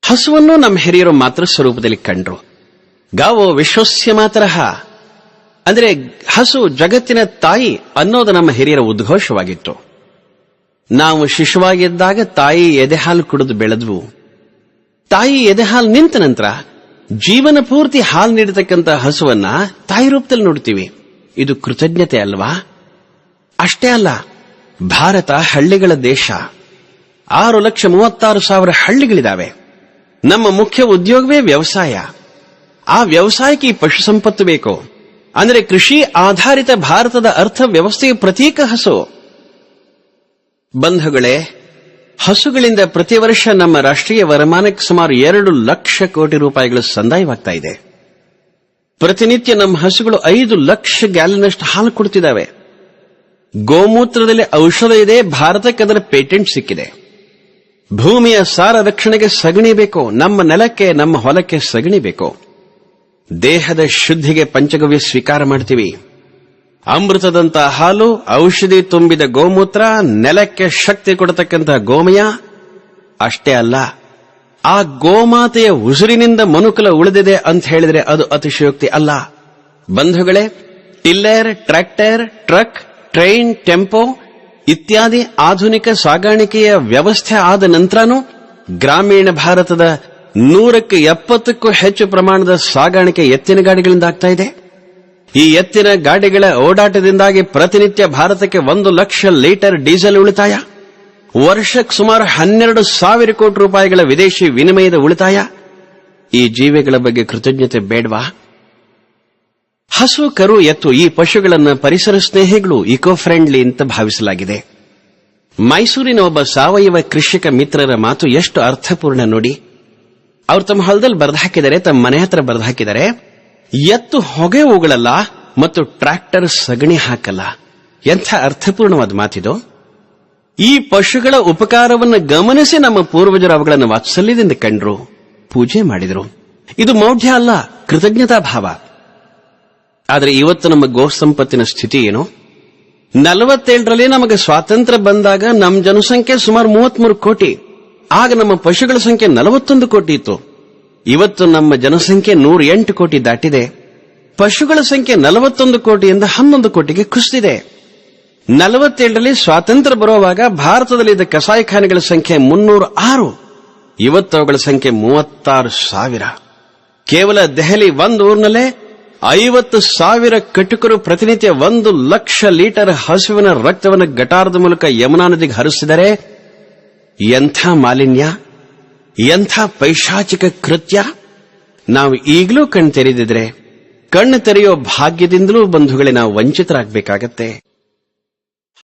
ಹಸುವನ್ನು ನಮ್ಮ ಹಿರಿಯರು ಮಾತೃ ಸ್ವರೂಪದಲ್ಲಿ ಕಂಡ್ರು. ಗಾವೋ ವಿಶ್ವಸ್ಯ ಮಾತರಃ, ಅಂದರೆ ಹಸು ಜಗತ್ತಿನ ತಾಯಿ ಅನ್ನೋದು ನಮ್ಮ ಹಿರಿಯರ ಉದ್ಘೋಷವಾಗಿತ್ತು. ನಾವು ಶಿಶುವಾಗಿದ್ದಾಗ ತಾಯಿ ಎದೆಹಾಲು ಕುಡಿದು ಬೆಳೆದ್ವು. ತಾಯಿ ಎದೆಹಾಲು ನಿಂತ ನಂತರ ಜೀವನ ಪೂರ್ತಿ ಹಾಲು ನೀಡತಕ್ಕಂಥ ಹಸುವನ್ನ ತಾಯಿ ರೂಪದಲ್ಲಿ ನೋಡ್ತೀವಿ. ಇದು ಕೃತಜ್ಞತೆ ಅಲ್ವಾ? ಅಷ್ಟೇ ಅಲ್ಲ, ಭಾರತ ಹಳ್ಳಿಗಳ ದೇಶ. 6,36,000 ಹಳ್ಳಿಗಳಿದಾವೆ. ನಮ್ಮ ಮುಖ್ಯ ಉದ್ಯೋಗವೇ ವ್ಯವಸಾಯ. ಆ ವ್ಯವಸಾಯಕ್ಕೆ ಈ ಪಶು ಸಂಪತ್ತು ಬೇಕು. ಅಂದರೆ ಕೃಷಿ ಆಧಾರಿತ ಭಾರತದ ಅರ್ಥ ವ್ಯವಸ್ಥೆಯ ಪ್ರತೀಕ ಹಸು. ಬಂಧುಗಳೇ, ಹಸುಗಳಿಂದ ಪ್ರತಿ ವರ್ಷ ನಮ್ಮ ರಾಷ್ಟ್ರೀಯ ವರಮಾನಕ್ಕೆ ಸುಮಾರು 2 ಲಕ್ಷ ಕೋಟಿ ರೂಪಾಯಿಗಳು ಸಂದಾಯವಾಗ್ತಾ ಇದೆ. ಪ್ರತಿನಿತ್ಯ ನಮ್ಮ ಹಸುಗಳು 5 ಲಕ್ಷ ಗ್ಯಾಲನ್ನಷ್ಟು ಹಾಲು ಕೊಡ್ತಿದ್ದಾವೆ. ಗೋಮೂತ್ರದಲ್ಲಿ ಔಷಧ ಇದೆ. ಭಾರತಕ್ಕೆ ಅದರ ಪೇಟೆಂಟ್ ಸಿಕ್ಕಿದೆ. ಭೂಮಿಯ ಸಾರ ರಕ್ಷಣೆಗೆ ಸಗಣಿ ಬೇಕು. ನಮ್ಮ ನೆಲಕ್ಕೆ, ನಮ್ಮ ಹೊಲಕ್ಕೆ ಸಗಣಿ ಬೇಕು. ದೇಹದ ಶುದ್ಧಿಗೆ ಪಂಚಗವ್ಯ ಸ್ವೀಕಾರ ಮಾಡ್ತೀವಿ. ಅಮೃತದಂತ ಹಾಲು, ಔಷಧಿ ತುಂಬಿದ ಗೋಮೂತ್ರ, ನೆಲಕ್ಕೆ ಶಕ್ತಿ ಕೊಡತಕ್ಕಂಥ ಗೋಮಯ. ಅಷ್ಟೇ ಅಲ್ಲ, ಆ ಗೋಮಾತೆಯ ಉಸಿರಿನಿಂದ ಮನುಕುಲ ಉಳಿದಿದೆ ಅಂತ ಹೇಳಿದ್ರೆ ಅದು ಅತಿಶಯೋಕ್ತಿ ಅಲ್ಲ. ಬಂಧುಗಳೇ, tiller, tractor, truck, train, tempo ಇತ್ಯಾದಿ ಆಧುನಿಕ ಸಾಗಾಣಿಕೆಯ ವ್ಯವಸ್ಥೆ ಆದ ನಂತರನೂ ಗ್ರಾಮೀಣ ಭಾರತದ 170ಕ್ಕೂ ಹೆಚ್ಚು ಪ್ರಮಾಣದ ಸಾಗಾಣಿಕೆ ಎತ್ತಿನ ಗಾಡಿಗಳಿಂದ ಆಗ್ತಾ ಇದೆ. ಈ ಎತ್ತಿನ ಗಾಡಿಗಳ ಓಡಾಟದಿಂದಾಗಿ ಪ್ರತಿನಿತ್ಯ ಭಾರತಕ್ಕೆ 1 ಲಕ್ಷ ಲೀಟರ್ ಡೀಸೆಲ್ ಉಳಿತಾಯ, ವರ್ಷಕ್ಕೆ ಸುಮಾರು 12,000 ಕೋಟಿ ರೂಪಾಯಿಗಳ ವಿದೇಶಿ ವಿನಿಮಯದ ಉಳಿತಾಯ. ಈ ಜೀವಿಗಳ ಬಗ್ಗೆ ಕೃತಜ್ಞತೆ ಬೇಡವಾ? ಹಸು, ಕರು, ಎತ್ತು ಈ ಪಶುಗಳನ್ನು ಪರಿಸರ ಸ್ನೇಹಿಗಳು, ಇಕೋ ಫ್ರೆಂಡ್ಲಿ ಅಂತ ಭಾವಿಸಲಾಗಿದೆ. ಮೈಸೂರಿನ ಒಬ್ಬ ಸಾವಯವ ಕೃಷಿಕ ಮಿತ್ರರ ಮಾತು ಎಷ್ಟು ಅರ್ಥಪೂರ್ಣ ನೋಡಿ. ಅವರು ತಮ್ಮ ಹೊಲದಲ್ಲಿ ಬರೆದು ಹಾಕಿದ್ದಾರೆ, ತಮ್ಮ ಮನೆ ಹತ್ರ ಬರೆದು ಹಾಕಿದ್ದಾರೆ, ಎತ್ತು ಹೊಗೆ ಉಗಳಲ್ಲ ಮತ್ತು ಟ್ರ್ಯಾಕ್ಟರ್ ಸಗಣಿ ಹಾಕಲ್ಲ. ಎಂಥ ಅರ್ಥಪೂರ್ಣವಾದ ಮಾತಿದು. ಈ ಪಶುಗಳ ಉಪಕಾರವನ್ನು ಗಮನಿಸಿ ನಮ್ಮ ಪೂರ್ವಜರು ಅವುಗಳನ್ನು ವಾತ್ಸಲ್ಯದಿಂದ ಕಂಡ್ರು, ಪೂಜೆ ಮಾಡಿದರು. ಇದು ಮೌಢ್ಯ ಅಲ್ಲ, ಕೃತಜ್ಞತಾ ಭಾವ. ಆದರೆ ಇವತ್ತು ನಮ್ಮ ಗೋ ಸಂಪತ್ತಿನ ಸ್ಥಿತಿ ಏನು? 47ರಲ್ಲಿ ನಮಗೆ ಸ್ವಾತಂತ್ರ್ಯ ಬಂದಾಗ ನಮ್ಮ ಜನಸಂಖ್ಯೆ ಸುಮಾರು 33 ಕೋಟಿ. ಆಗ ನಮ್ಮ ಪಶುಗಳ ಸಂಖ್ಯೆ 41 ಕೋಟಿ ಇತ್ತು. ಇವತ್ತು ನಮ್ಮ ಜನಸಂಖ್ಯೆ 108 ಕೋಟಿ ದಾಟಿದೆ. ಪಶುಗಳ ಸಂಖ್ಯೆ 41 ಕೋಟಿಯಿಂದ 11 ಕೋಟಿಗೆ ಕುಸಿದಿದೆ. 47ರಲ್ಲಿ ಸ್ವಾತಂತ್ರ್ಯ ಬರುವಾಗ ಭಾರತದಲ್ಲಿದ್ದ ಕಸಾಯಿಖಾನೆಗಳ ಸಂಖ್ಯೆ 306. ಇವತ್ತು ಅವುಗಳ ಸಂಖ್ಯೆ 36,000. ಕೇವಲ ದೆಹಲಿ ಒಂದು ಊರಿನಲ್ಲೇ 50,000 ಕಟುಕರು ಪ್ರತಿನಿತ್ಯ 1 ಲಕ್ಷ ಲೀಟರ್ ಹಸುವಿನ ರಕ್ತವನ್ನು ಗಟಾರದ ಮೂಲಕ ಯಮುನಾ ನದಿಗೆ ಹರಿಸಿದರೆ ಎಂಥ ಮಾಲಿನ್ಯ, ಎಂಥ ಪೈಶಾಚಿಕ ಕೃತ್ಯ! ನಾವು ಈಗಲೂ ಕಣ್ಣು ತೆರೆದಿದ್ರೆ, ಕಣ್ಣು ತೆರೆಯೋ ಭಾಗ್ಯದಿಂದಲೂ ಬಂಧುಗಳೇ ನಾವು ವಂಚಿತರಾಗಬೇಕಾಗತ್ತೆ.